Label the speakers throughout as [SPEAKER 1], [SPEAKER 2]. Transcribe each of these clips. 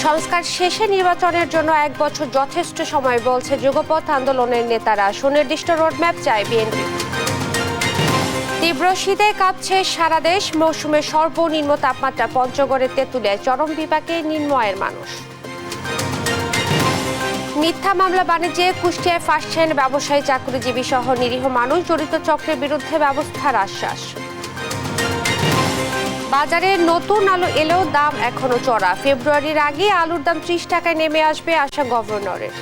[SPEAKER 1] সংস্কার শেষে নির্বাচনের জন্য 1 বছর যথেষ্ট সময় বলছে যুগপৎ আন্দোলনের নেতারা। সুনির্দিষ্ট রোডম্যাপ চায় বিএনপি। তীব্র শীতে কাঁপছে সারা দেশ। মৌসুমের সর্বনিম্ন তাপমাত্রা পঞ্চগড়ের তেঁতুলিয়ায় চরম বিপাকে নিম্ন আয়ের মানুষ। মিথ্যা মামলা বাণিজ্যে কুষ্টিয়ায় ফাঁসছেন ব্যবসায়ী, চাকরিজীবী সহ নিরীহ মানুষ। জড়িত চক্রের বিরুদ্ধে ব্যবস্থার আশ্বাস। বাজারে নতুন আলু এলেও দাম এখনো চড়া। ফেব্রুয়ারির আগে আলুর দাম 30 টাকায় নেমে আসবে আশা গভর্নরের।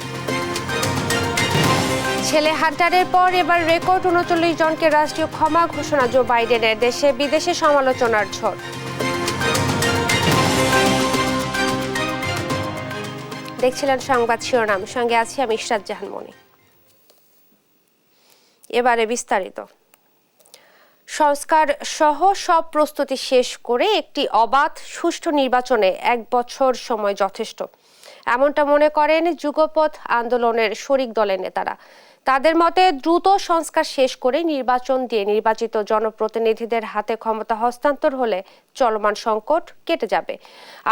[SPEAKER 1] ছেলে হান্টারের পর এবার রেকর্ড 39 জনকে রাষ্ট্রীয় ক্ষমা ঘোষণা জো বাইডেনের। দেশে বিদেশে সমালোচনার ঝড়। দেখছিলেন সংবাদ শিরোনাম, সঙ্গে আছি আমি ইশরাত জাহান মনি। এবারে বিস্তারিত। সংস্কার সহ সব প্রস্তুতি শেষ করে একটি অবাধ সুষ্ঠু নির্বাচনে 1 বছর সময় যথেষ্ট, এমনটা মনে করেন যুগপৎ আন্দোলনের শরিক দলের নেতারা। তাদের মতে দ্রুত সংস্কার শেষ করে নির্বাচন দিয়ে নির্বাচিত জনপ্রতিনিধিদের হাতে ক্ষমতা হস্তান্তর হলে চলমান সংকট কেটে যাবে।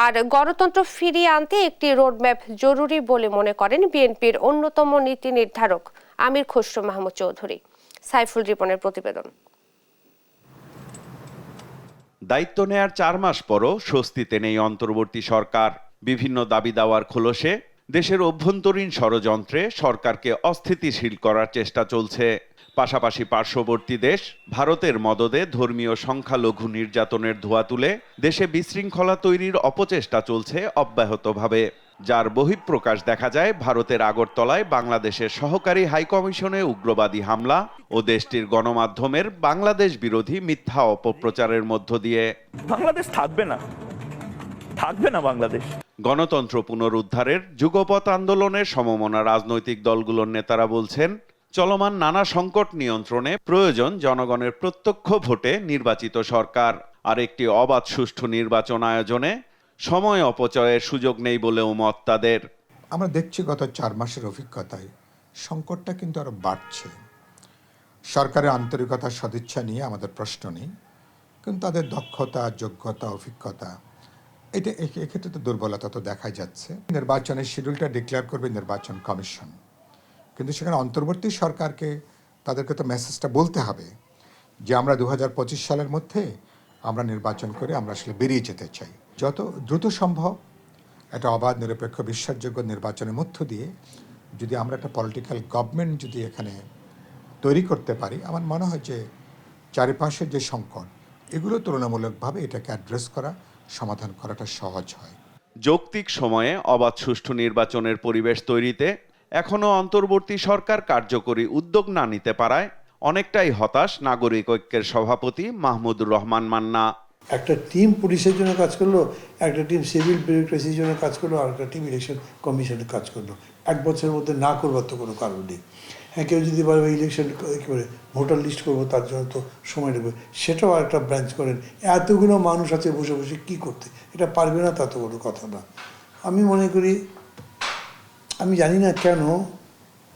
[SPEAKER 1] আর গণতন্ত্র ফিরিয়ে আনতে একটি রোডম্যাপ জরুরি বলে মনে করেন বিএনপির অন্যতম নীতি নির্ধারক আমির খসরু মাহমুদ চৌধুরী। সাইফুল রিপনের প্রতিবেদন।
[SPEAKER 2] দায়িত্ব নেয়ার 4 মাস পরও স্বস্তিতে নেই অন্তর্বর্তী সরকার। বিভিন্ন দাবি দাওয়ার খোলসে দেশের অভ্যন্তরীণ ষড়যন্ত্রে সরকারকে অস্থিতিশীল করার চেষ্টা চলছে। পাশাপাশি পার্শ্ববর্তী দেশ ভারতের মদদে ধর্মীয় সংখ্যালঘু নির্যাতনের ধোঁয়া তুলে দেশে বিশৃঙ্খলা তৈরির অপচেষ্টা চলছে অব্যাহতভাবে, যার বহিঃপ্রকাশ দেখা যায় ভারতের আগরতলায় বাংলাদেশের সহকারী হাইকমিশনে উগ্রবাদী হামলা ও দেশটির গণমাধ্যমের বাংলাদেশ বিরোধী মিথ্যা অপপ্রচারের মধ্য দিয়ে।
[SPEAKER 3] বাংলাদেশ থাকবে না বাংলাদেশ।
[SPEAKER 2] গণতন্ত্র পুনরুদ্ধারের যুগপৎ আন্দোলনের সমমনা রাজনৈতিক দলগুলোর নেতারা বলছেন, চলমান নানা সংকট নিয়ন্ত্রণে প্রয়োজন জনগণের প্রত্যক্ষ ভোটে নির্বাচিত সরকার। আর একটি অবাধ সুষ্ঠু নির্বাচন আয়োজনে সময় অপচয়ের সুযোগ নেই বলেও মত তাদের।
[SPEAKER 4] আমরা দেখছি গত 4 মাসের অভিজ্ঞতায় সংকটটা কিন্তু আরো বাড়ছে। সরকারের আন্তরিকতা সদিচ্ছা নিয়ে আমাদের প্রশ্ন নেই, কিন্তু তাদের দক্ষতা, যোগ্যতা, অভিজ্ঞতা এটা এক্ষেত্রে তো দুর্বলতা তো দেখা যাচ্ছে। নির্বাচনের শিডিউলটা ডিক্লেয়ার করবে নির্বাচন কমিশন, কিন্তু সেখানে অন্তর্বর্তী সরকারকে তাদেরকে তো মেসেজটা বলতে হবে যে আমরা 2025 সালের মধ্যে আমরা নির্বাচন করে আমরা আসলে বেরিয়ে যেতে চাই। যত দ্রুত সম্ভব একটা অবাধ, নিরপেক্ষ, বিশ্বাসযোগ্য নির্বাচনের মধ্য দিয়ে যদি আমরা একটা পলিটিক্যাল গভর্নমেন্ট যদি এখানে তৈরি করতে পারি, আমার মনে হয় যে চারিপাশের যে সংকট এগুলো তুলনামূলকভাবে এটাকে অ্যাড্রেস করা, সমাধান করাটা সহজ হয়।
[SPEAKER 2] যৌক্তিক সময়ে অবাধ সুষ্ঠু নির্বাচনের পরিবেশ তৈরিতে এখনো অন্তর্বর্তী সরকার কার্যকরী উদ্যোগ না নিতে পারায় অনেকটাই হতাশ নাগরিক ঐক্যের সভাপতি মাহমুদুর রহমান মান্না।
[SPEAKER 5] একটা টিম পুলিশের জন্য কাজ করলো, একটা টিম সিভিল বিউরোক্রেসির জন্য কাজ করলো, আর একটা টিম ইলেকশন কমিশনের কাজ করলো। 1 বছরের মধ্যে না করবার তো কোনো কারণ নেই। হ্যাঁ, কেউ যদি বলে ইলেকশন একেবারে ভোটার লিস্ট করবো, তার জন্য তো সময় নেবে, সেটাও একটা ব্রাঞ্চ করেন। এতগুলো মানুষ আছে বসে বসে কী করতে, এটা পারবে না, তা তো কোনো কথা না। আমি মনে করি, আমি জানি না কেন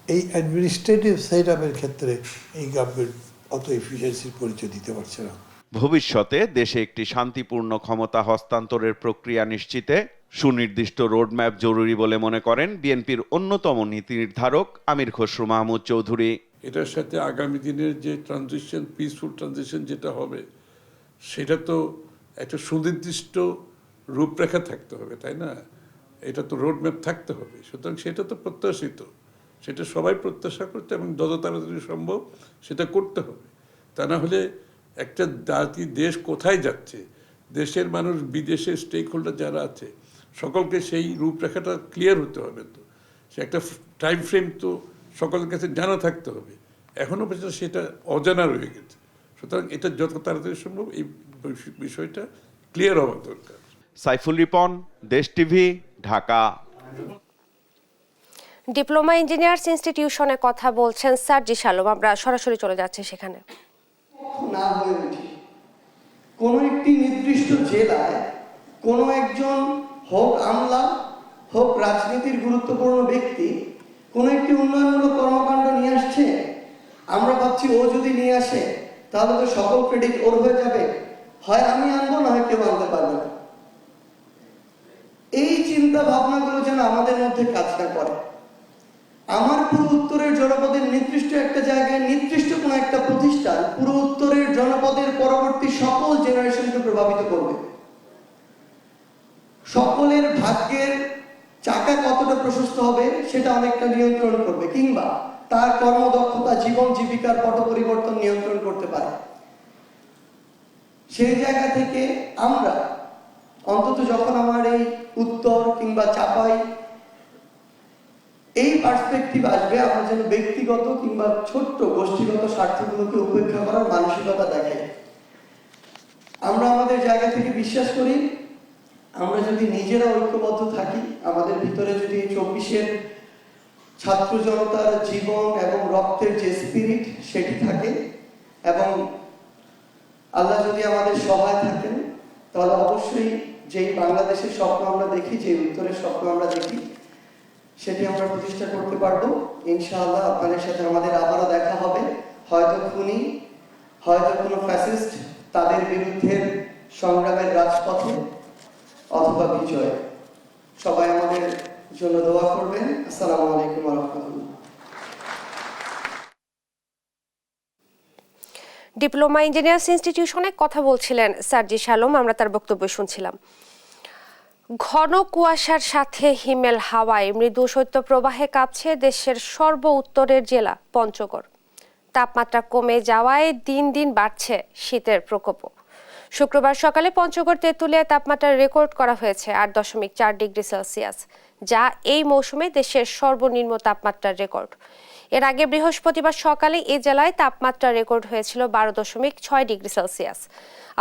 [SPEAKER 5] এই অ্যাডমিনিস্ট্রেটিভ সেট আপের ক্ষেত্রে এই গভর্নমেন্ট অত এফিসিয়েন্সির পরিচয় দিতে পারছে না।
[SPEAKER 2] ভবিষ্যতে দেশে একটি শান্তিপূর্ণ ক্ষমতা হস্তান্তরের প্রক্রিয়া নিশ্চিতে সুনির্দিষ্ট রোডম্যাপ জরুরি বলে মনে করেন বিএনপির অন্যতম নীতি নির্ধারক আমির খসরু মাহমুদ চৌধুরী।
[SPEAKER 6] এটার সাথে আগামী দিনের যে ট্রানজিশন, পিসফুল ট্রানজিশন যেটা হবে, সেটা তো একটা সুনির্দিষ্ট রূপরেখা থাকতে হবে, তাই না? এটা তো রোডম্যাপ থাকতে হবে। সুতরাং সেটা তো প্রত্যাশিত, সেটা সবাই প্রত্যাশা করতে, এবং যত তাড়াতাড়ি সম্ভব সেটা করতে হবে। তা না হলে একটা জাতি, দেশ কোথায় যাচ্ছে, দেশের মানুষ, বিদেশের স্টেক হোল্ডার যারা আছে, সকলকে সেই রূপরেখাটা ক্লিয়ার হতে হবে। তো সে একটা টাইম ফ্রেম তো সকলের কাছে জানা থাকতে হবে। এখনও পর্যন্ত সেটা অজানা রয়ে গেছে। সুতরাং এটা যত তাড়াতাড়ি সম্ভব এই বিষয়টা ক্লিয়ার হওয়া দরকার।
[SPEAKER 2] সাইফুল রিপন, দেশ টিভি, ঢাকা।
[SPEAKER 1] ডিপ্লোমা ইঞ্জিনিয়ার্স ইনস্টিটিউশনে কথা বলছেন সার্জিস আলম। আমরা সরাসরি চলে যাচ্ছি সেখানে।
[SPEAKER 7] না হয়ে ওঠে কোনো একটি নির্দিষ্ট জেলায় কোনো একজন, হোক আমলা, হোক রাজনীতির গুরুত্বপূর্ণ ব্যক্তি, কোনো একটি উন্নয়নমূলক কর্মকাণ্ড নিয়ে আসছে, আমরা ভাবছি ও যদি নিয়ে আসে তাহলে তো সকল ক্রেডিট ওর হয়ে যাবে, হয় আমি আনবো না হয় কেউ আনতে পারবে না। এই চিন্তা ভাবনাগুলো যেন আমাদের মধ্যে কাজ না করে। আমার পুরো উত্তরের জনপদের নির্দিষ্ট একটা জায়গায় নির্দিষ্ট কোনো একটা প্রতিষ্ঠান পুরো উত্তরের জনপদের পরবর্তী সকল জেনারেশনকে প্রভাবিত করবে। সকলের ভাগ্যের চাকা কতটা প্রশস্ত হবে সেটা অনেকটা নিয়ন্ত্রণ করবে, কিংবা তার কর্মদক্ষতা, জীবন জীবিকার পট পরিবর্তন নিয়ন্ত্রণ করতে পারে। সেই জায়গা থেকে আমরা অন্তত যখন আমার এই উত্তর কিংবা চাপাই এই পার্সপেক্টিভ আসবে, আমরা যেন ব্যক্তিগত কিংবা ছোট্ট গোষ্ঠীগত স্বার্থগুলোকে উপেক্ষা করার মানসিকতা দেখাই। আমরা আমাদের জায়গা থেকে বিশ্বাস করি, আমরা যদি নিজেরা ঐক্যবদ্ধ থাকি, আমাদের ভিতরে যদি 24-এর ছাত্র জনতার জীবন এবং রক্তের যে স্পিরিট সেটি থাকে, এবং আল্লাহ যদি আমাদের সহায় থাকেন, তাহলে অবশ্যই যেই বাংলাদেশের স্বপ্ন আমরা দেখি, যে উত্তরের স্বপ্ন আমরা দেখি, সেটি আমরা প্রতিষ্ঠা করতে পারবো ইনশাআল্লাহ। আপনাদের সাথে আমাদের আবারও দেখা হবে, হয়তো খুনি, হয়তো কোনো ফ্যাসিস্ট তাদের বিরুদ্ধে সংগ্রামের রাজপথে, অথবা বিজয়। সবাই আমাদের জন্য দোয়া করবেন। আসসালামু আলাইকুম ওয়া রাহমাতুল্লাহ।
[SPEAKER 1] ডিপ্লোমা ইঞ্জিনিয়ার্স ইনস্টিটিউশনে কথা বলছিলেন সার্জিস আলম, আমরা তার বক্তব্য শুনছিলাম। ঘন কুয়াশার সাথে হিমেল হাওয়ায় মৃদু শৈত্যপ্রবাহে কাঁপছে দেশের সর্ব উত্তরের জেলা পঞ্চগড়। তাপমাত্রা কমে যাওয়ায় দিন দিন বাড়ছে শীতের প্রকোপও। শুক্রবার সকালে পঞ্চগড় তেঁতুলিয়ায় তাপমাত্রা রেকর্ড করা হয়েছে 8.4 ডিগ্রি সেলসিয়াস, যা এই মৌসুমে দেশের সর্বনিম্ন তাপমাত্রার রেকর্ড। এর আগে বৃহস্পতিবার সকালে এই জেলায় তাপমাত্রা রেকর্ড হয়েছিল 12.6 ডিগ্রি সেলসিয়াস।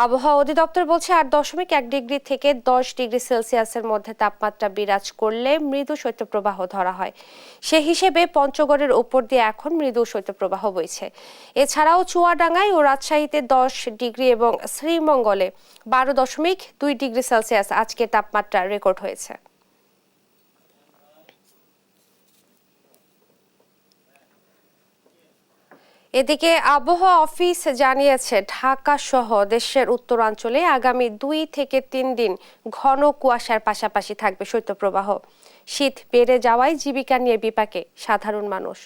[SPEAKER 1] আবহাওয়া অধিদপ্তর বলছে 8.1 ডিগ্রি থেকে 10 ডিগ্রি সেলসিয়াসের মধ্যে তাপমাত্রা বিরাজ করলে মৃদু শৈত্যপ্রবাহ ধরা হয়। সে হিসেবে পঞ্চগড়ের উপর দিয়ে এখন মৃদু শৈত্যপ্রবাহ বইছে। এছাড়াও চুয়াডাঙ্গায় ও রাজশাহীতে 10 ডিগ্রি এবং শ্রীমঙ্গলে 12.2 ডিগ্রি সেলসিয়াস আজকে তাপমাত্রা রেকর্ড হয়েছে। এদিকে আবহাওয়া অফিস জানিয়েছে, ঢাকা সহ দেশের উত্তরাঞ্চলে আগামী 2 থেকে 3 দিন ঘন কুয়াশার পাশাপাশি থাকবে শৈত্যপ্রবাহ। শীত বেড়ে যাওয়ায় জীবিকা নিয়ে বিপাকে সাধারণ মানুষ।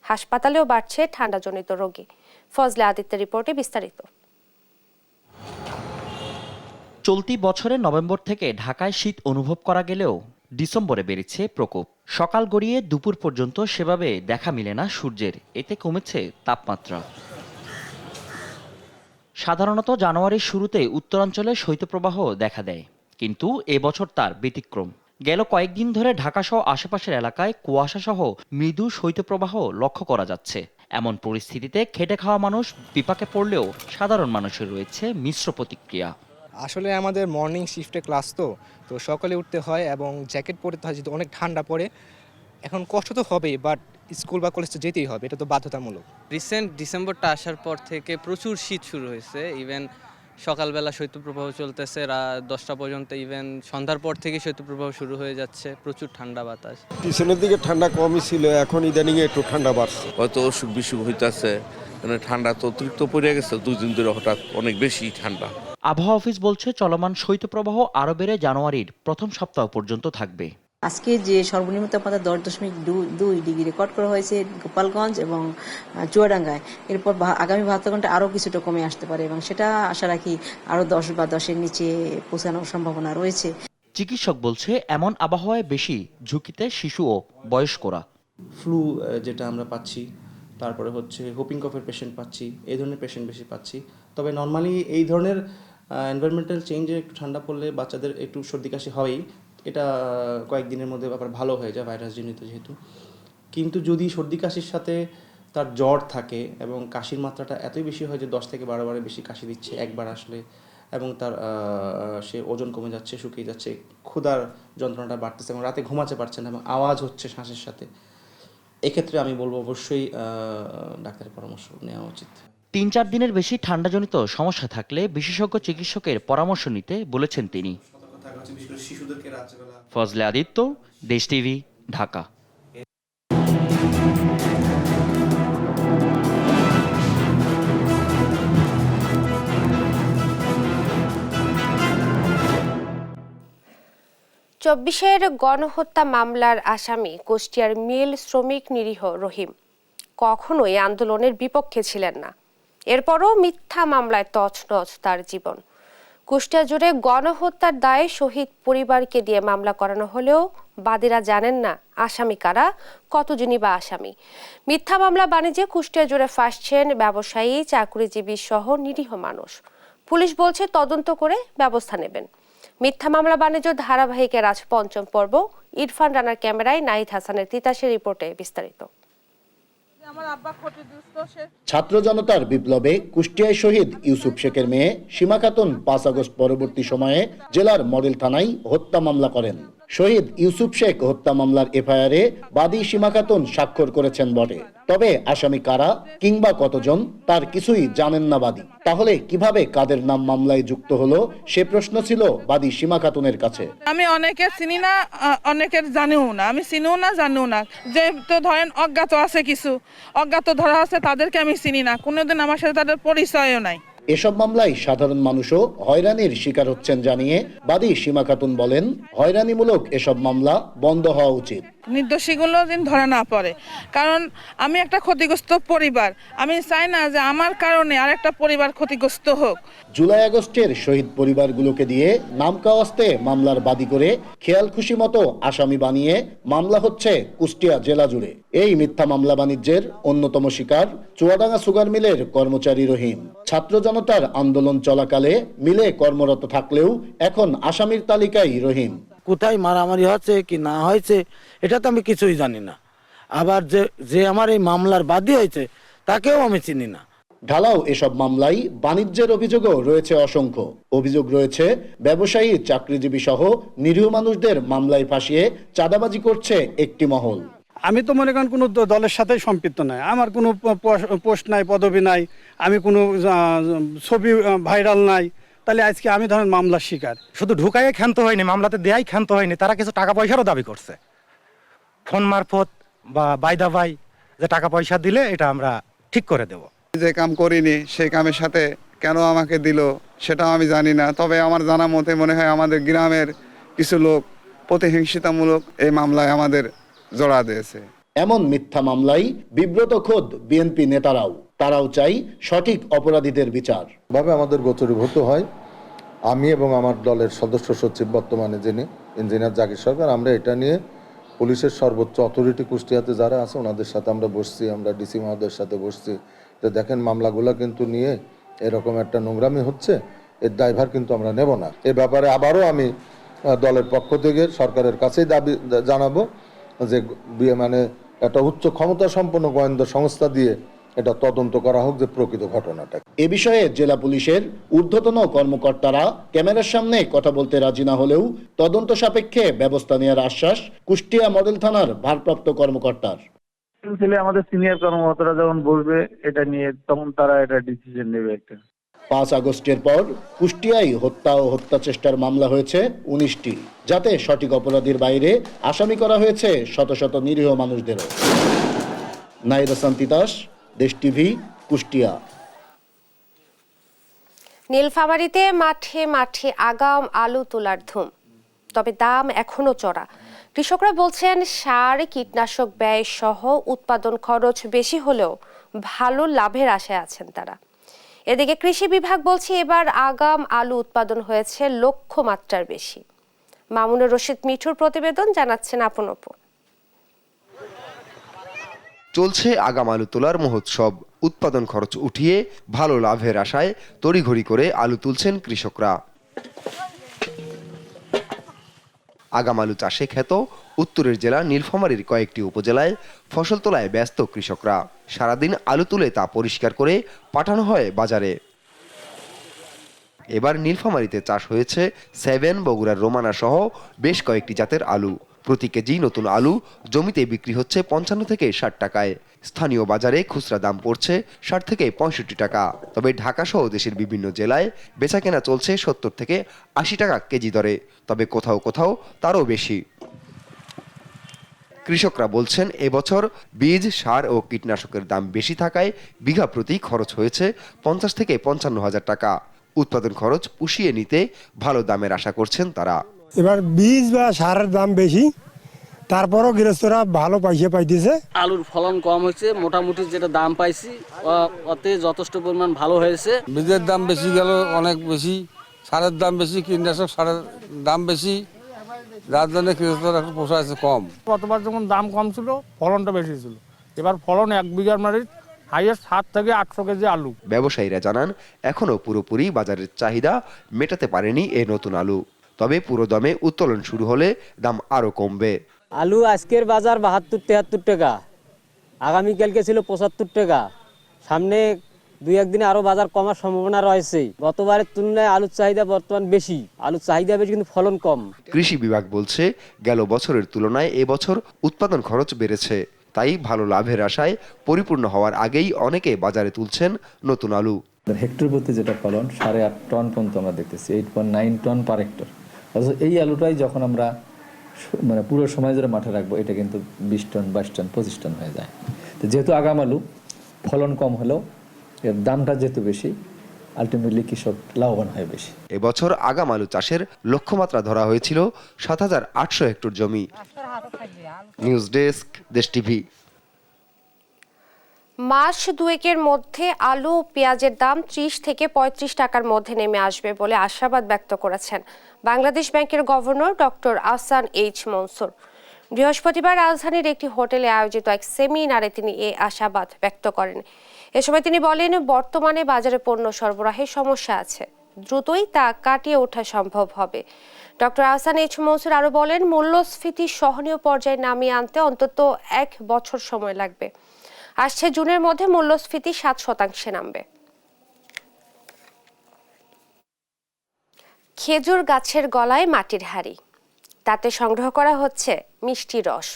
[SPEAKER 1] হাসপাতালেও বাড়ছে ঠান্ডাজনিত রোগী। ফজলে আদিত্যের রিপোর্টে বিস্তারিত।
[SPEAKER 8] চলতি বছরের নভেম্বর থেকে ঢাকায় শীত অনুভব করা গেলেও ডিসেম্বরে বেড়েছে প্রকোপ। সকাল গড়িয়ে দুপুর পর্যন্ত সেভাবে দেখা মিলে না সূর্যের, এতে কমেছে তাপমাত্রা। সাধারণত জানুয়ারির শুরুতে উত্তরাঞ্চলে শৈত্যপ্রবাহ দেখা দেয়, কিন্তু এবছর তার ব্যতিক্রম। গেল কয়েকদিন ধরে ঢাকাসহ আশেপাশের এলাকায় কুয়াশাসহ মৃদু শৈত্যপ্রবাহ লক্ষ্য করা যাচ্ছে। এমন পরিস্থিতিতে খেটে খাওয়া মানুষ বিপাকে পড়লেও সাধারণ মানুষের রয়েছে মিশ্র প্রতিক্রিয়া।
[SPEAKER 9] আসলে আমাদের মর্নিং শিফটে ক্লাস তো সকালে উঠতে হয় এবং জ্যাকেট পরতে হয়, যদি অনেক ঠান্ডা পড়ে। এখন কষ্ট তো হবেই, বাট স্কুল বা কলেজ তো যেতেই হবে, এটা তো বাধ্যতামূলক।
[SPEAKER 10] রিসেন্ট ডিসেম্বরটা আসার পর থেকে প্রচুর শীত শুরু হয়েছে। ইভেন সকালবেলা শৈত্যপ্রবাহ চলতেছে 10টা পর্যন্ত, ইভেন সন্ধ্যার পর থেকে শৈত্যপ্রবাহ শুরু হয়ে যাচ্ছে। প্রচুর ঠান্ডা বাতাস।
[SPEAKER 11] পিছনের দিকে ঠান্ডা কমই ছিল, এখন ইদানিং একটু ঠান্ডা বাড়ছে।
[SPEAKER 12] হয়তো অসুখ বিসুখ হইতেছে, মানে ঠান্ডা তো অতিরিক্ত পড়ে গেছে 2 দিন ধরে, হঠাৎ অনেক বেশি ঠান্ডা।
[SPEAKER 8] আবহাওয়া অফিস বলছে চলমান শৈত্যপ্রবাহ আরও বেড়ে জানুয়ারির প্রথম সপ্তাহ পর্যন্ত থাকবে।
[SPEAKER 13] আজকে যে সর্বনিম্ন তাপমাত্রা 10.2 ডিগ্রি রেকর্ড করা হয়েছে গোপালগঞ্জ এবং চুয়াডাঙ্গায়, এরপর আগামী 72 ঘন্টা আরও কিছুটা কমে আসতে পারে এবং সেটা আশা রাখি আরও 10 বা 10-এর নিচে পৌঁছানোর সম্ভাবনা রয়েছে।
[SPEAKER 8] চিকিৎসক বলছে এমন আবহাওয়ায় বেশি ঝুঁকিতে শিশু ও বয়স্করা।
[SPEAKER 14] ফ্লু যেটা আমরা পাচ্ছি, তারপরে হচ্ছে হোপিং কফের পেশেন্ট পাচ্ছি, এই ধরনের পেশেন্ট বেশি পাচ্ছি। তবে নর্মালি এই ধরনের এনভায়রনমেন্টাল চেঞ্জে একটু ঠান্ডা পড়লে বাচ্চাদের একটু সর্দি কাশি হয়ই, এটা কয়েকদিনের মধ্যে আবার ভালো হয়ে যায় ভাইরাস জনিত যেহেতু। কিন্তু যদি সর্দি কাশির সাথে তার জ্বর থাকে এবং কাশির মাত্রাটা এতই বেশি হয় যে 10 থেকে 12 বারের বেশি কাশি দিচ্ছে একবার আসলে, এবং তার সে ওজন কমে যাচ্ছে, শুকিয়ে যাচ্ছে, ক্ষুধার যন্ত্রণাটা বাড়তেছে এবং রাতে ঘুমাতে পারছে না এবং আওয়াজ হচ্ছে শ্বাসের সাথে, এক্ষেত্রে আমি বলবো অবশ্যই ডাক্তারের পরামর্শ নেওয়া উচিত।
[SPEAKER 8] 3-4 দিনের বেশি ঠান্ডাজনিত সমস্যা থাকলে বিশেষজ্ঞ চিকিৎসকের পরামর্শ নিতে বলেছেন তিনি। ফজলে আদিত্য, দেশ টিভি, ঢাকা।
[SPEAKER 1] চব্বিশের গণহত্যা মামলার আসামি কুষ্টিয়ার মিল শ্রমিক নিরীহ রহিম কখনোই আন্দোলনের বিপক্ষে ছিলেন না। এরপরও মিথ্যা মামলায় তছনছ তার জীবন। কুষ্টিয়া জুড়ে গণহত্যার দায়ে শহীদ পরিবারকে দিয়ে মামলা করানো হলেও বাদীরা জানেন না আসামি কারা, কতজনই বা আসামি। মিথ্যা মামলা বাণিজ্যে কুষ্টিয়া জুড়ে ফাঁসছেন ব্যবসায়ী, চাকরিজীবী সহ নিরীহ মানুষ। পুলিশ বলছে তদন্ত করে ব্যবস্থা নেবেন। মিথ্যা মামলা বাণিজ্য ধারাবাহিকের আজ পঞ্চম পর্ব। ইরফান রানার ক্যামেরায় নাহিদ হাসানের তিতাসের রিপোর্টে বিস্তারিত।
[SPEAKER 15] ছাত্র জনতার বিপ্লবে কুষ্টিয়ায় শহীদ ইউসুফ শেখের মেয়ে সীমা খাতুন 5 আগস্ট পরবর্তী সময়ে জেলার মডেল থানায় হত্যা মামলা করেন। শহীদ ইউসুফ শেখ হত্যা মামলার এফআইআরে বাদী সীমা খাতুন স্বাক্ষর করেছেন বটে, তবে আসামি কারা কিংবা কতজন তার কিছুই জানেন না বাদী। তাহলে কিভাবে কাদের নাম মামলায় যুক্ত হলো সে প্রশ্ন ছিল বাদী সীমা খাতুনের কাছে।
[SPEAKER 16] আমি অনেকের চিনি না, অনেকের জানিও না, আমি চিনিও না জানিও না। যে তো ধরেন অজ্ঞাত আছে, কিছু অজ্ঞাত ধরা আছে, তাদেরকে আমি চিনি না, কোনোদিন আমার সাথে তাদের পরিচয়ও নাই।
[SPEAKER 15] এসব মামলায় সাধারণ মানুষও হয়রানির শিকার হচ্ছেন জানিয়ে বাদী সীমা খাতুন বলেন, হয়রানিমূলক এসব মামলা বন্ধ হওয়া উচিত।
[SPEAKER 16] নির্দোষীগুলো দিন ধরা না পড়ে, কারণ আমি একটা ক্ষতিগ্রস্ত পরিবার, আমি চাই না যে আমার কারণে আরেকটা পরিবার ক্ষতিগ্রস্ত হোক।
[SPEAKER 15] জুলাই আগস্টের শহীদ পরিবারগুলোকে দিয়ে নাম কাওয়াস্তে মামলার বাদী করে খেয়াল খুশি মতো আসামি বানিয়ে মামলা হচ্ছে কুষ্টিয়া জেলা জুড়ে। এই মিথ্যা মামলা বাণিজ্যের অন্যতম শিকার চুয়াডাঙ্গা সুগার মিলের কর্মচারী রহিম। ছাত্র জনতার আন্দোলন চলাকালে মিলে কর্মরত থাকলেও এখন আসামির তালিকায় রহিম।
[SPEAKER 17] কোথায় মারামারি হচ্ছে কি না হয়েছে এটা তো আমি কিছুই জানি না। আবার যে আমার এই মামলার বাদী হয়েছে তাকেও আমি চিনি না।
[SPEAKER 15] ঢালাও এসব মামলায় বাণিজ্যের অভিযোগও রয়েছে অসংখ্য। অভিযোগ রয়েছে ব্যবসায়ী, চাকরিজীবী সহ নিরীহ মানুষদের মামলায় ফাঁসিয়ে চাঁদাবাজি করছে একটি মহল।
[SPEAKER 18] আমি তো মনে করেন কোনো দলের সাথে সম্পৃক্ত নাই, আমার কোনো পোস্ট নাই, পদবি নাই, আমি কোনো ছবি ভাইরাল নাই, তাহলে আজকে আমি ধরেন মামলার শিকার।
[SPEAKER 19] শুধু ঢুকাইয়ে ক্ষান্ত হয়নি, মামলাতে দেয়াই ক্ষান্ত হয়নি, তারা কিছু টাকা পয়সারও দাবি করছে ফোন মারফত বা বাইদা ভাই, যে টাকা পয়সা দিলে এটা আমরা ঠিক করে দেব।
[SPEAKER 20] যে কাম করিনি সেই কামের সাথে কেন আমাকে দিল সেটাও আমি জানি না, তবে আমার জানা মতে মনে হয় আমাদের গ্রামের কিছু লোক প্রতিহিংসিতামূলক এই মামলায় আমাদের জড়া দিয়েছে।
[SPEAKER 15] এমন মিথ্যা মামলায় বিব্রত খোদ বিএনপি নেতারাও। তারাও চাই সঠিক অপরাধীদের বিচার।
[SPEAKER 21] ভাবে আমাদের গোচরীভূত হয়। আমি এবং আমার দলের সদস্য সচিব বর্তমানে যিনি ইঞ্জিনিয়ার জাকির সরকার, আমরা এটা নিয়ে পুলিশের সর্বোচ্চ অথরিটি কুষ্টিয়াতে যারা আছে ওনাদের সাথে আমরা বসছি, আমরা ডিসি মহোদয়ের সাথে বসছি। তো দেখেন মামলাগুলো কিন্তু নিয়ে এরকম একটা নোংরামি হচ্ছে, এর দায়ভার কিন্তু আমরা নেব না। এ ব্যাপারে আবারও আমি দলের পক্ষ থেকে সরকারের কাছেই দাবি জানাবো যে মানে একটা উচ্চ ক্ষমতা সম্পন্ন গোয়েন্দা সংস্থা দিয়ে এটা তদন্ত করা হোক যে প্রকৃত ঘটনাটা।
[SPEAKER 15] এ বিষয়ে জেলা পুলিশের ঊর্ধ্বতন কর্মকর্তারা ক্যামেরার সামনে কথা বলতে রাজি না হলেও তদন্ত সাপেক্ষে ব্যবস্থা নেওয়ার আশ্বাস কুষ্টিয়া মডেল থানার ভারপ্রাপ্ত কর্মকর্তার।
[SPEAKER 22] আমাদের সিনিয়র কর্মকর্তারা যখন বলবে এটা নিয়ে তখন তারা এটা ডিসিশন নেবে একটা।
[SPEAKER 15] 5 আগস্টের পর কুষ্টিয়ায় হত্যা ও হত্যা চেষ্টার মামলা হয়েছে 19টি, যাতে সঠিক অপরাধীর বাইরে আসামি করা হয়েছে শত শত নিরীহ মানুষদেরও। নাহিদ হাসান তিতাস, দেশ টিভি, কুষ্টিয়া।
[SPEAKER 1] নীলফামারীতে মাঠে মাঠে আগাম আলু তোলার ধুম, তবে দাম এখনো চড়া। কৃষকরা বলছেন সার, কীটনাশক ব্যয় সহ উৎপাদন খরচ বেশি হলেও ভালো লাভের আশায় আছেন তারা। এদিকে কৃষি বিভাগ বলছে এবার আগাম আলু উৎপাদন হয়েছে লক্ষ্যমাত্রার বেশি। মামুনুর রশিদ মিঠুর প্রতিবেদন, জানাচ্ছেন আপন আপন।
[SPEAKER 23] চলছে আগাম আলু তোলার মহোৎসব। উৎপাদন খরচ উঠিয়ে ভালো লাভের আশায় তড়িঘড়ি করে আলু তুলছেন কৃষকরা। আগাম আলু চাষে খ্যাত উত্তরের জেলা নীলফামারীর কয়েকটি উপজেলায় ফসল তোলায় ব্যস্ত কৃষকরা। সারাদিন আলু তুলে তা পরিষ্কার করে পাঠানো হয় বাজারে। এবার নীলফামারীতে চাষ হয়েছে 7, বগুড়ার রোমানা সহ বেশ কয়েকটি জাতের আলু। প্রতি কেজি নতুন আলু জমিতে বিক্রি হচ্ছে 55 থেকে 60 টাকায়। স্থানীয় বাজারে খুচরা দাম পড়ছে 60 থেকে 65 টাকা। তবে ঢাকা সহ দেশের বিভিন্ন জেলায় বেচাকেনা চলছে 70 থেকে 80 টাকা কেজি দরে, তবে কোথাও কোথাও তারও বেশি। কৃষকরা বলছেন এবছর বীজ, সার ও কীটনাশকের দাম বেশি থাকায় বিঘা প্রতি খরচ হয়েছে 50 থেকে 55 হাজার টাকা। উৎপাদন খরচ পুষিয়ে নিতে ভালো দামের আশা করছেন তারা।
[SPEAKER 3] এবার বীজ বা সারের দাম বেশি, তারপরও গৃহস্থরা ভালো পয়সা পাইতেছে।
[SPEAKER 4] আলুর ফলন কম হয়েছে, মোটামুটি যেটা দাম পাইছি ওতে যথেষ্ট পরিমাণ ভালো হয়েছে।
[SPEAKER 5] বীজের দাম বেশি গেল, অনেক বেশি, সারের দাম বেশি, কীটনাশক সারের দাম বেশি, যার জন্য কৃষকরা একটু পোষাচ্ছে কম।
[SPEAKER 24] গতবার যখন দাম কম ছিল ফলনটা বেশি ছিল, এবার ফলন 1 বিঘার মাটির হাইয়েস্ট 7 থেকে 800 কেজি আলু।
[SPEAKER 23] ব্যবসায়ীরা জানান এখনো পুরোপুরি বাজারের চাহিদা মেটাতে পারেনি এই নতুন আলু, তবে পুরো দমে উত্তোলন শুরু হলে দাম আরো কমবে।
[SPEAKER 4] আলু আজকের বাজার 72-73 টাকা, আগামীকালকে ছিল 75 টাকা। সামনে 2-1 দিনে আরো বাজার কমার সম্ভাবনা রয়েছে। গতবারের তুলনায় আলুর চাহিদা বর্তমান বেশি, আলুর চাহিদা বেশি কিন্তু ফলন কম।
[SPEAKER 23] কৃষি বিভাগ বলছে গেল বছরের তুলনায় এবছর উৎপাদন খরচ বেড়েছে, তাই ভালো লাভের আশায় পরিপূর্ণ হওয়ার আগেই অনেকে বাজারে তুলছেন নতুন আলু।
[SPEAKER 25] হেক্টর প্রতি যেটা ফলন 8.5 টন পর্যন্ত আমরা দেখতেছি, 8.9 টন পার হেক্টর। অথচ এই আলুটাই যখন আমরা মানে পুরো সময় ধরে মাঠে রাখবো, এটা কিন্তু 20 টন, 22 টন, 25 টন হয়ে যায়। তো যেহেতু আগাম আলু, ফলন কম হলেও এর দামটা যেহেতু বেশি, আলটিমেটলি কৃষক লাভবান হয় বেশি।
[SPEAKER 23] এবছর আগাম আলু চাষের লক্ষ্যমাত্রা ধরা হয়েছিল 7,800 হেক্টর জমি। নিউজ ডেস্ক, দেশ টিভি।
[SPEAKER 1] মাস দুয়েকের মধ্যে আলু ও পেঁয়াজের দাম 30 থেকে 35 টাকার মধ্যে নেমে আসবে বলে আশাবাদ ব্যক্ত করেছেন বাংলাদেশ ব্যাংকের governor doctor Ahsan H Mansur. বৃহস্পতিবার রাজধানীর একটি হোটেলে আয়োজিত এক সেমিনারে তিনি এই আশাবাদ ব্যক্ত করেন। এ সময় তিনি বলেন, বর্তমানে বাজারে পণ্য সরবরাহের সমস্যা আছে, দ্রুতই তা কাটিয়ে ওঠা সম্ভব হবে। ডক্টর আহসান এইচ মনসুর আরও বলেন, মূল্যস্ফীতি সহনীয় পর্যায়ে নামিয়ে আনতে অন্তত 1 বছর সময় লাগবে। আসছে জুনের মধ্যে মূল্যস্ফীতি 7% নামবে। খেজুর গাছের গলায় মাটির হাঁড়ি, তাতে সংগ্রহ করা হচ্ছে মিষ্টি রস।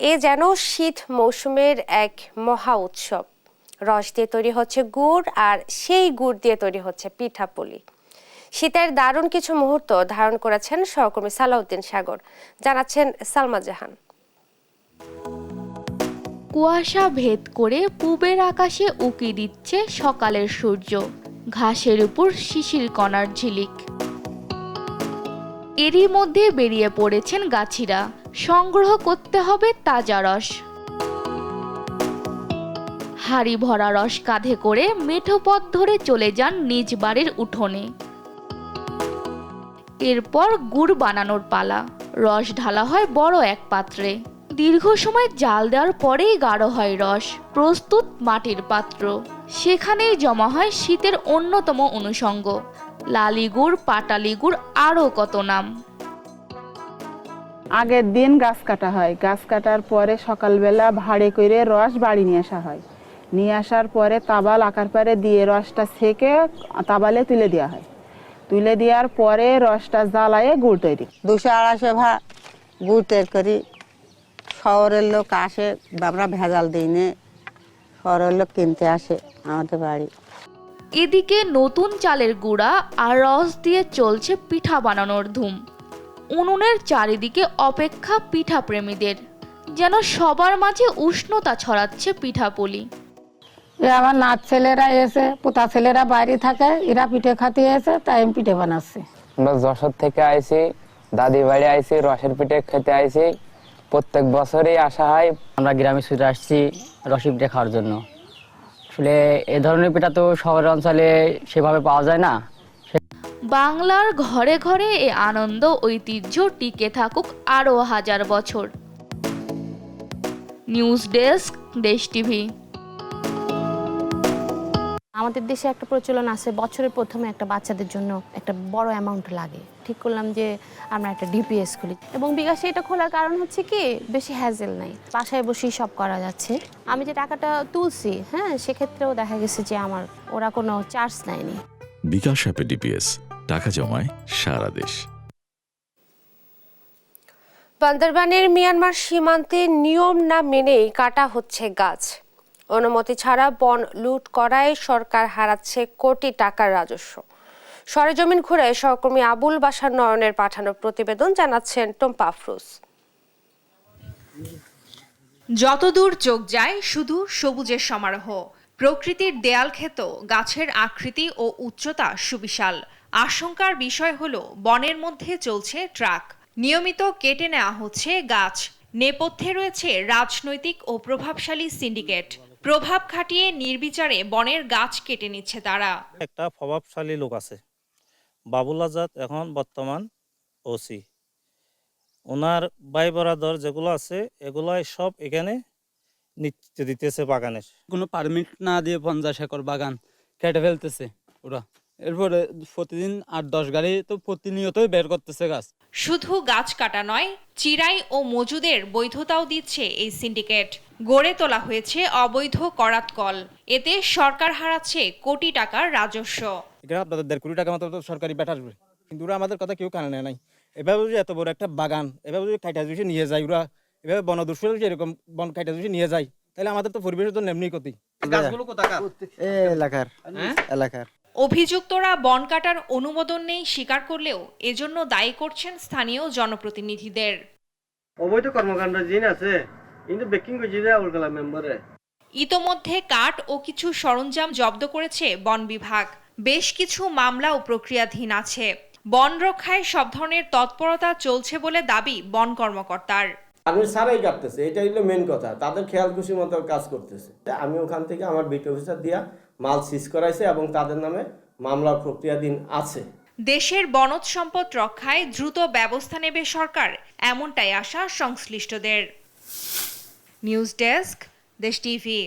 [SPEAKER 1] এ যেন শীত মৌসুমের এক মহা উৎসব। রস দিয়ে তৈরি হচ্ছে গুড়, আর সেই গুড় দিয়ে তৈরি হচ্ছে পিঠাপুলি। শীতের দারুণ কিছু মুহূর্ত ধারণ করেছেন সহকর্মী সালাউদ্দিন সাগর, জানাচ্ছেন সালমা জাহান।
[SPEAKER 26] কুয়াশা ভেদ করে পূবের আকাশে উকি দিচ্ছে সকালের সূর্য, ঘাসের উপর শিশির কণার ঝিলিক। এরই মধ্যে বেরিয়ে পড়েছেন গাছিরা, সংগ্রহ করতে হবে তাজা রস। হাড়ি ভরা রস কাঁধে করে মেঠো পথ ধরে চলে যান নিজ বাড়ির উঠোনে। এরপর গুড় বানানোর পালা। রস ঢালা হয় বড় এক পাত্রে। দীর্ঘ সময় জাল দেওয়ার পরেই গাঢ় হয় রস, প্রস্তুত মাটির পাত্র। সেখানেই জমা হয় শীতের অন্যতম অনুষঙ্গ, লালি গুড়, পাটালি গুড়, আরও কত নাম।
[SPEAKER 27] আগের দিন গাছ কাটা হয়, গাছ কাটার পরে সকালবেলা ভাড়ে করে রস বাড়ি নিয়ে আসা হয়। নিয়ে আসার পরে তাবাল আকার পারে দিয়ে রসটা ছেঁকে তাবালে তুলে দেওয়া হয়। তুলে দেওয়ার পরে রসটা জ্বালায়ে গুড় তৈরি।
[SPEAKER 28] 200-250 ভাগ গুড় তৈরি করি। শহরের লোক আসে, আমরা ভেজাল দিই না, শহরের লোক কিনতে আসে আমাদের বাড়ি।
[SPEAKER 26] এদিকে নতুন চালের গুঁড়া আর রস দিয়ে চলছে পিঠা বানানোর ধুম। উনুনের চারিদিকে অপেক্ষা পিঠা প্রেমীদের, যেন সবার মাঝে উষ্ণতা ছড়াচ্ছে পিঠাপুলি।
[SPEAKER 28] আমার নাচ ছেলেরা এসে, পোতা ছেলেরা বাইরে থাকে, এরা পিঠে খাতে এসে, তাই আমি পিঠে বানাচ্ছি।
[SPEAKER 29] আমরা যশোর থেকে আইছি, দাদি বাড়ি আইছি, রসের পিঠে খেতে আইছি। প্রত্যেক বছরই আসা হয়।
[SPEAKER 30] আমরা গ্রামে ছুটে আসছি রসি পিঠে খাওয়ার জন্য। আসলে এ ধরনের পিঠা তো শহরের অঞ্চলে সেভাবে পাওয়া যায় না।
[SPEAKER 26] বাংলার ঘরে ঘরে এ আনন্দ ঐতিহ্য টিকে থাকুক আরও 1000 বছর। নিউজ ডেস্ক, দেশ টিভি।
[SPEAKER 31] আমাদের দেশে একটা প্রচলন আছে, বছরের প্রথমে একটা বাচ্চাদের জন্য একটা বড় অ্যামাউন্ট লাগে। ঠিক করলাম যে আমরা একটা ডিপিএস খুলি, এবং বিকাশে এটা খোলার কারণ হচ্ছে কি, বেশি হ্যাজেল নাই, বাসায় বসেই সব করা যাচ্ছে। আমি যে টাকাটা তুলছি, সেক্ষেত্রেও দেখা গেছে যে আমার ওরা কোনো চার্জ নেয়নি।
[SPEAKER 32] বিকাশ অ্যাপে ডিপিএস, টাকা জমায় সারা দেশ।
[SPEAKER 1] বান্দরবানের মিয়ানমার সীমান্তে নিয়ম না মেনেই কাটা হচ্ছে গাছ। অনুমতি ছাড়া বন লুট করায় সরকার হারাচ্ছে কোটি টাকার রাজস্ব। সরেজমিন ঘুরে সহকর্মী আবুল বাশার নয়নের পাঠানো প্রতিবেদন, জানাচ্ছেন টম্পা আফরোজ।
[SPEAKER 33] যতদূর চোখ যায় শুধু সবুজের সমারোহ। প্রকৃতির দেয়াল ক্ষেত, গাছের আকৃতি ও উচ্চতা সুবিশাল। আশঙ্কার বিষয় হলো বনের মধ্যে চলছে ট্রাক, নিয়মিত কেটে নেওয়া হচ্ছে গাছ। নেপথ্যে রয়েছে রাজনৈতিক ও প্রভাবশালী সিন্ডিকেট। প্রভাব খাটিয়ে নির্বিচারে বনের গাছ কেটে নিচ্ছে তারা।
[SPEAKER 2] একটা প্রভাবশালী লোক আছে, বাবুল আজাদ, এখন বর্তমান ওসি। ওনার ভাই বরাদর যেগুলো আছে এগুলাই সব এখানে নিতে দিতেছে বাগানের।
[SPEAKER 6] কোনো পারমিট না দিয়ে 50 একর বাগান কেটে ফেলতেছে ওরা। এরপরে প্রতিদিন 8-10 গাড়ি তো প্রতিনিয়তই বের করতেছে গাছ।
[SPEAKER 33] শুধু গাছ কাটা নয়, চিরাই ও মজুদের বৈধতাও দিচ্ছে এই সিন্ডিকেট। গড়ে তোলা হয়েছে অবৈধ করাত কল। এতে সরকার হারাচ্ছে কোটি টাকার রাজস্ব।
[SPEAKER 6] এখানে আপনাদের 1.5 কোটি টাকা মতো সরকারি ব্যাট আসবে, কিন্তু ওরা আমাদের কথা কেউ কানে নেয় নাই। এভাবে যদি এত বড় একটা বাগান এভাবে যদি কাইটা জুসে নিয়ে যায়, ওরা এভাবে বনদস্যু এরকম বন কাইটা জুসে নিয়ে যায়, তাহলে আমাদের তো পরিবেশের জন্য এমনি ক্ষতি। গাছগুলো কোথাকার? এলাকার
[SPEAKER 33] অভিযুক্তরা বন কাটার অনুমোদন নেই স্বীকার করলেও এজন্য দায়ী করছেন স্থানীয় জনপ্রতিনিধিদের।
[SPEAKER 6] অবৈধ কর্মকাণ্ড জিন আছে, কিন্তু বেকিং করে জিরা ওরকলা মেম্বারে।
[SPEAKER 33] ইতোমধ্যে কাঠ ও কিছু সরঞ্জাম জব্দ করেছে বন বিভাগ। বেশ কিছু মামলা ও প্রক্রিয়াধীন আছে। বন রক্ষায় সব ধরনের তৎপরতা চলছে বলে দাবি বন কর্মকর্তার।
[SPEAKER 6] আমি সারাই কাটতেছে, এটা হলো মেন কথা। তাদের খেয়াল খুশি মতো কাজ করতেছে। আমি ওখান থেকে আমার বিট অফিসার দিয়া মাল সিজ করাইছে এবং তাদের নামে মামলার প্রক্রিয়াধীন আছে।
[SPEAKER 33] দেশের বনজ সম্পদ রক্ষায় দ্রুত ব্যবস্থা নেবে সরকার, এমনটাই আশা সংশ্লিষ্টদের। নিউজ ডেস্ক, দেশ টিভি।